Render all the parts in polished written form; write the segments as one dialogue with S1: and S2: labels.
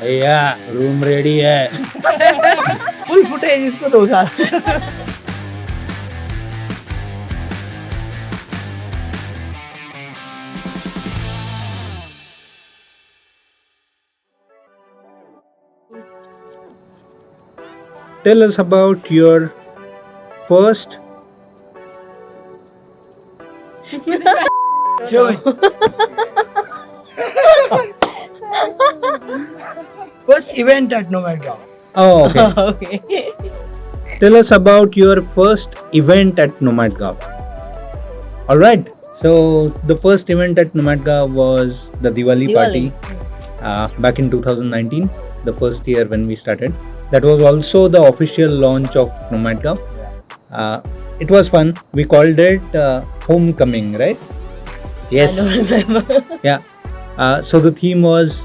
S1: भैया room ready है.
S2: Full footage इसको दो साल.
S1: Tell us about your first
S2: Show me. First event at NomadGao.
S1: Oh, okay.
S3: Okay.
S1: Tell us about your first event at NomadGao. All right. So the first event at NomadGao was the Diwali party back in 2019, the first year when we started. That was also the official launch of NomadGao. It was fun. We called it Homecoming, right? Yes.
S3: I don't remember.
S1: Yeah. So the theme was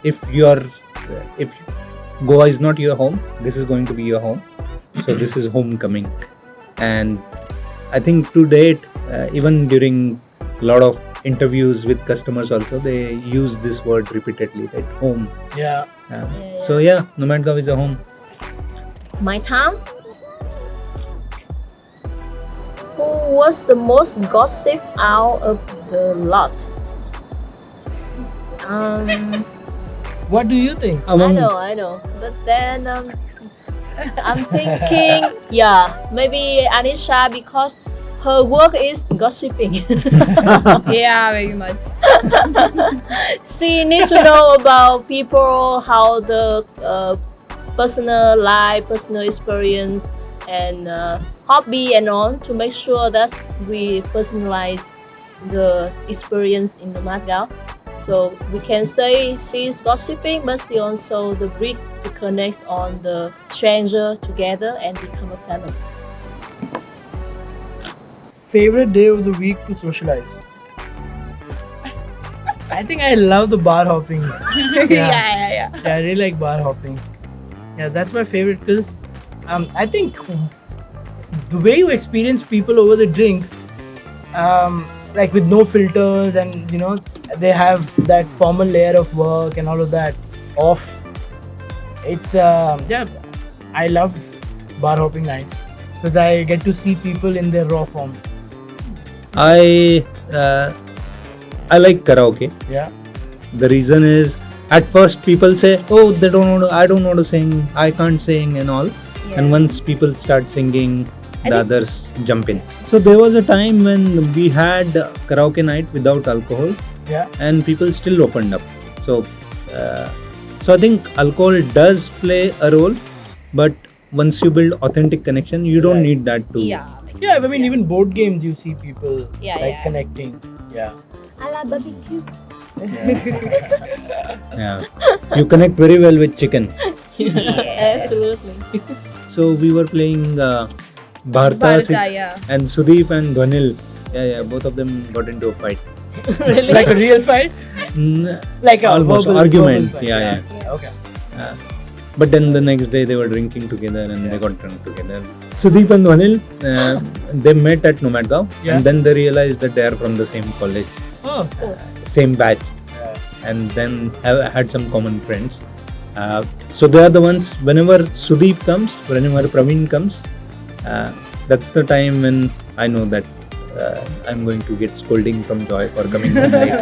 S1: if Goa is not your home, this is going to be your home. So this is homecoming. And I think to date, even during a lot of interviews with customers also, they use this word repeatedly, right? Home.
S2: Yeah.
S1: So yeah, NomadGao is a home.
S3: My town. Who was the most gossip out of the lot?
S2: What do you think?
S3: I know. But then I'm thinking, maybe Anisha, because her work is gossiping.
S4: Yeah, very much.
S3: She needs to know about people, how the personal life, personal experience, and hobby and all, to make sure that we personalize the experience in the NomadGao. So we can say she's gossiping, but she also the bricks to connect on the stranger together and become a family.
S2: Favorite day of the week to socialize? I think I love the bar hopping.
S4: Yeah.
S2: Yeah, I really like bar hopping. Yeah, that's my favorite because I think the way you experience people over the drinks, like with no filters, and you know they have that formal layer of work and all of that off. It's I love bar hopping nights because I get to see people in their raw forms.
S1: I like karaoke.
S2: Yeah.
S1: The reason is, at first people say, "Oh, I don't know to sing. I can't sing," and all. And once people start singing, the others jump in. So there was a time when we had karaoke night without alcohol.
S2: Yeah.
S1: And people still opened up. So I think alcohol does play a role, but once you build authentic connection, you don't need that to.
S4: Yeah.
S2: Yeah, I mean even board games you see people
S4: Yeah.
S2: connecting. Yeah.
S3: I like barbecue.
S1: Yeah. You connect very well with chicken.
S3: Absolutely.
S1: So we were playing Bharta
S4: Bharata,
S1: 6
S4: yeah.
S1: and Sudeep and Dhanil. Yeah, both of them got into a fight.
S3: Really?
S2: Like a real fight? Like a
S1: Almost
S2: verbal
S1: argument.
S2: fight.
S1: Yeah.
S2: Okay.
S1: But then the next day they were drinking together and they got drunk together. Sudeep and Dhanil, they met at NomadGao and then they realized that they are from the same college,
S2: Oh.
S1: same batch, and then had some common friends. So they are the ones, whenever Sudeep comes, whenever Praveen comes, that's the time when I know that I'm going to get scolding from Joy for coming home late.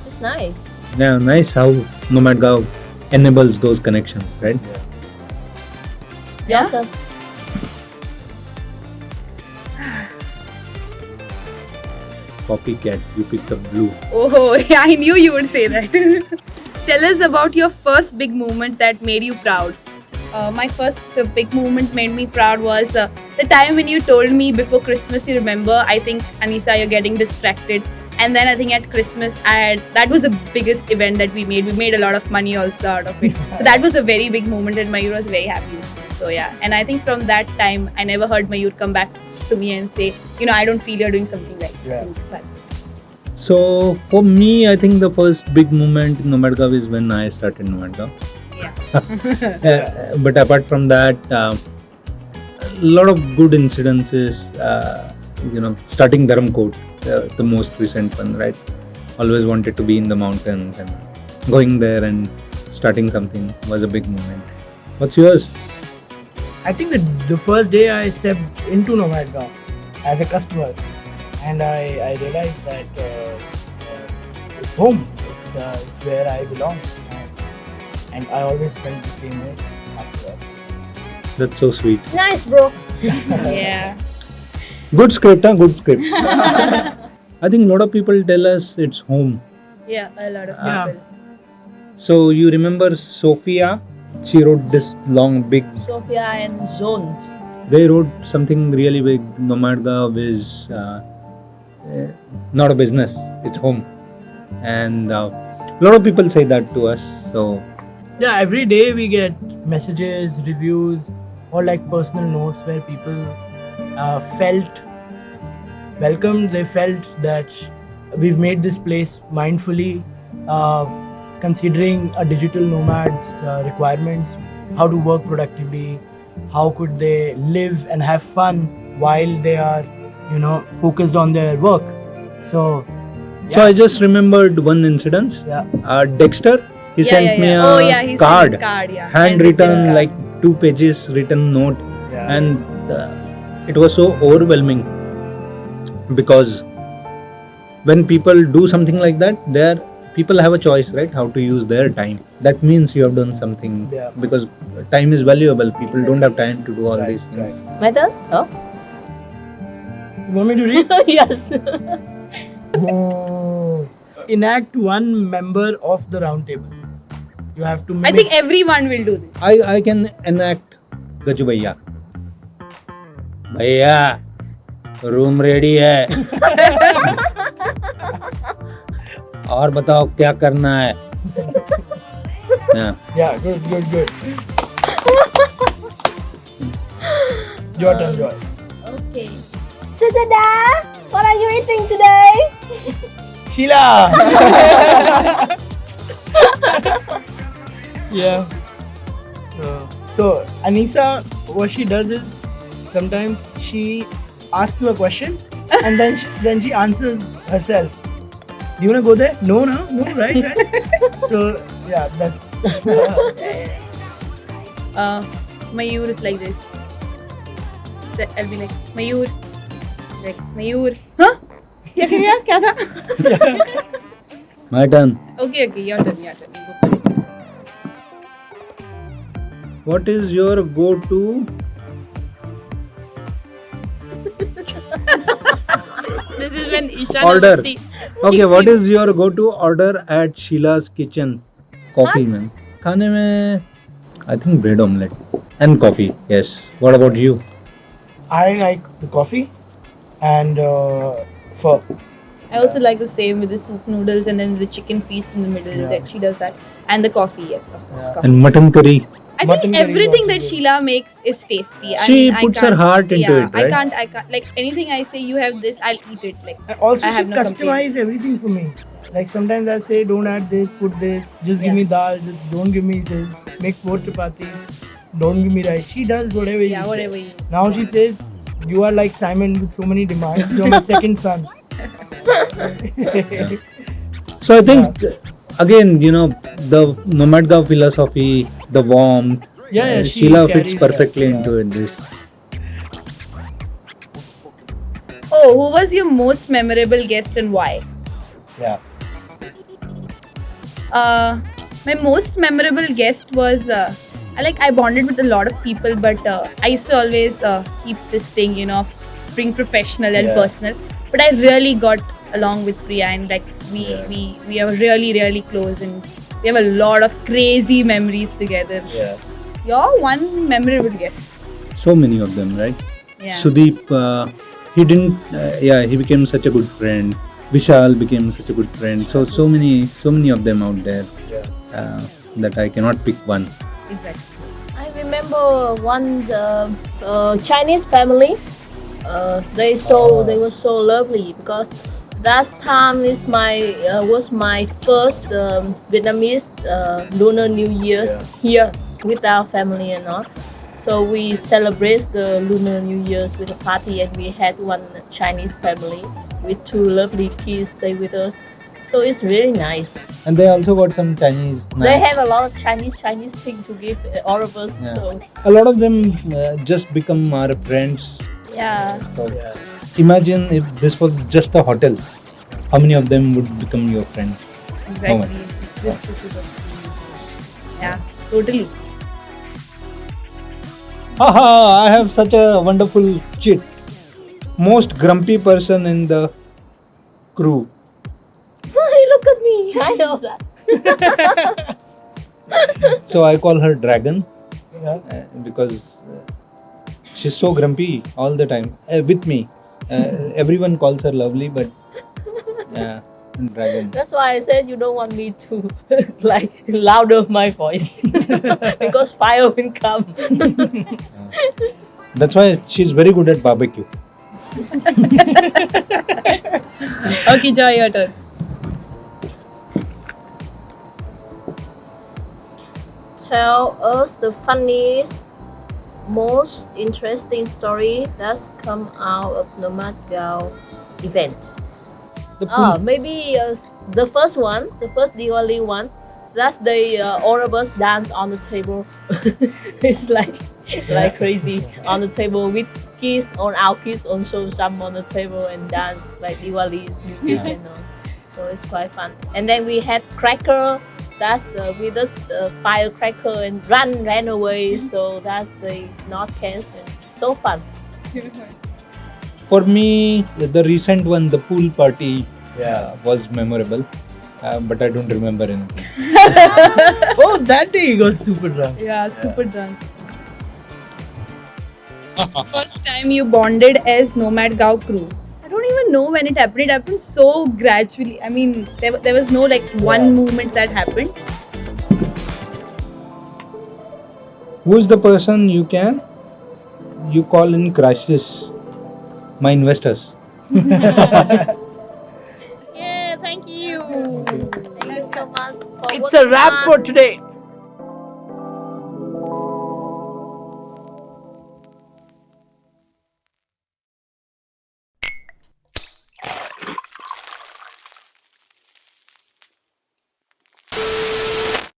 S3: It's nice.
S1: Yeah, nice how NomadGao enables those connections, right?
S3: Yeah. So,
S1: Copycat, you picked up blue.
S4: Oh, I knew you would say that. Tell us about your first big moment that made you proud. My first big moment made me proud was the time when you told me before Christmas, you remember, I think, Anisa, you're getting distracted. And then I think at Christmas, that was the biggest event that we made. We made a lot of money also out of it. So that was a very big moment and Mayur was very happy. So yeah, and I think from that time, I never heard Mayur come back to me and say, I don't feel you're doing something right.
S2: Yeah.
S4: But
S1: So for me, I think the first big moment in NomadGao is when I started NomadGao.
S4: yeah.
S1: But apart from that, a lot of good incidences. Starting Dharamkot, the most recent one, right? always wanted to be in the mountains, and going there and starting something was a big moment. What's yours?
S2: I think the first day I stepped into NomadGao as a customer, and I realized that it's home. It's where I belong, and I always felt the same way after that.
S1: That's so sweet.
S3: Nice, bro.
S4: Yeah.
S1: Good script, huh? Good script. I think a lot of people tell us it's home.
S4: Yeah, a lot of
S2: Yeah.
S4: people.
S1: So you remember Sophia? She wrote this long, big.
S3: Sophia and Zoned.
S1: They wrote something really big. NomadGao is not a business; it's home, and a lot of people say that to us. So
S2: Yeah, every day we get messages, reviews, or like personal notes where people felt welcomed. They felt that we've made this place mindfully, considering a digital nomad's requirements, how to work productively, how could they live and have fun while they are, focused on their work. So,
S1: So I just remembered one incident.
S2: yeah,
S1: Dexter, he sent me
S4: Oh, yeah,
S1: a
S4: he
S1: card,
S4: sent card, yeah.
S1: handwritten,
S4: card.
S1: like 2 pages written note,
S2: yeah,
S1: and it was so overwhelming because when people do something like that, people have a choice, right? How to use their time. That means you have done something,
S2: Yeah.
S1: because time is valuable. People don't have time to do all
S2: Right,
S1: these things.
S2: right.
S3: My turn? Oh?
S2: You want me to read?
S3: Yes.
S2: Oh. Enact one member of the round table. You have to
S4: I
S2: mimic.
S4: think everyone will do this.
S1: I can enact Gaju Bhaiya. भैया room ready है और बताओ क्या करना है. Yeah.
S2: Yeah, good. Your turn, Joy.
S3: Okay. Suzada, what are you eating today?
S2: Sheila! Yeah. So, Anisa, what she does is sometimes she asks you a question and then she answers herself. Do you want to go there? No, right? So, yeah, that's.
S4: Mayur is like this. I'll be like, Mayur. Like, Mayur. Huh? क्या था?
S1: My turn.
S4: Okay, your turn. Go for it.
S1: What is your go-to?
S4: This is when Ishan
S1: Order.
S4: is
S1: Okay, what is your go-to order at Sheila's kitchen? Coffee, man. खाने में, I think bread omelette and coffee. Yes. What about you?
S2: I like the coffee and pho.
S4: I also like the same with the soup noodles and then the chicken piece in the middle.
S2: Yeah.
S4: That she does that, and the coffee. Yes, of course.
S2: Yeah.
S4: Coffee.
S1: And mutton curry.
S4: I
S2: Mutton
S4: think
S2: curry is
S4: everything
S2: also
S4: that
S2: good.
S4: Sheila makes is tasty.
S1: She
S4: I
S1: puts her
S4: can't-
S1: heart into
S4: yeah,
S1: it, right?
S4: I can't. Like anything I say, you have this, I'll eat it. Like
S2: And also,
S4: I
S2: she
S4: have no
S2: customize
S4: complaints.
S2: everything for me. Like sometimes I say, don't add this, put this, just give
S4: Yeah.
S2: me dal, just don't give me this, make 4 chapati, don't give me rice. She does whatever
S4: yeah,
S2: you
S4: whatever
S2: say.
S4: you.
S2: Now she says, you are like Simon with so many demands. You're my second son.
S1: So I think again, the NomadGao philosophy, the warmth.
S2: Yeah, she
S1: Sheila
S2: carries
S1: fits
S2: that,
S1: perfectly
S2: yeah.
S1: into it. This.
S4: Oh, who was your most memorable guest and why?
S2: Yeah.
S4: My most memorable guest was I bonded with a lot of people, but I used to always keep this thing, being professional and
S2: Yeah.
S4: personal. But I really got along with Priya, and like we are really really close, and we have a lot of crazy memories together.
S2: Yeah.
S4: You're one memorable guest.
S1: So many of them, right?
S4: Yeah.
S1: Sudeep, he didn't. He became such a good friend. Vishal became such a good friend. So many of them out there that I cannot pick one.
S4: Exactly.
S3: I remember one Chinese family. They were so lovely because that time was my first Vietnamese Lunar New Year's here with our family and all. So we celebrate the Lunar New Year's with a party, and we had one Chinese family with 2 lovely kids stay with us. So it's really nice.
S1: And they also got some Chinese
S3: They
S1: snacks.
S3: have a lot of Chinese thing to give all of us.
S1: Yeah.
S3: So
S1: A lot of them just become our friends.
S3: yeah.
S1: So imagine if this was just a hotel, how many of them would become your friends?
S4: Exactly. It's just to the- Yeah, totally.
S1: Haha, I have such a wonderful chit. Most grumpy person in the crew.
S3: Look at me. I know that.
S1: So I call her Dragon
S2: Yeah.
S1: because she's so grumpy all the time with me. Everyone calls her lovely, but yeah, Dragon.
S3: That's why I said you don't want me to like louder my voice because fire will come.
S1: That's why she's very good at barbecue.
S4: Okay, Joy, your turn.
S3: Tell us the funniest, most interesting story that's come out of NomadGao event.
S1: The pool.
S3: Maybe the first one, the first Diwali one. That's the all of us dance on the table. It's like crazy on the table with kids. On our kids also jump on the table and dance like Diwali's music
S1: Yeah.
S3: and all. So it's quite fun. And then we had cracker. That's with us the firecracker and ran away. So that's the North Camp. So fun.
S1: For me, the recent one, the pool party, was memorable. But I don't remember anything.
S2: Oh, that day you got super drunk.
S4: Yeah, super drunk. First time you bonded as NomadGao crew. I don't even know when it happened. It happened so gradually. I mean, there was no like one movement that happened.
S1: Who's the person you call in crisis? My investors.
S3: Yeah, thank you. Thank you so much. For
S2: It's a wrap for today.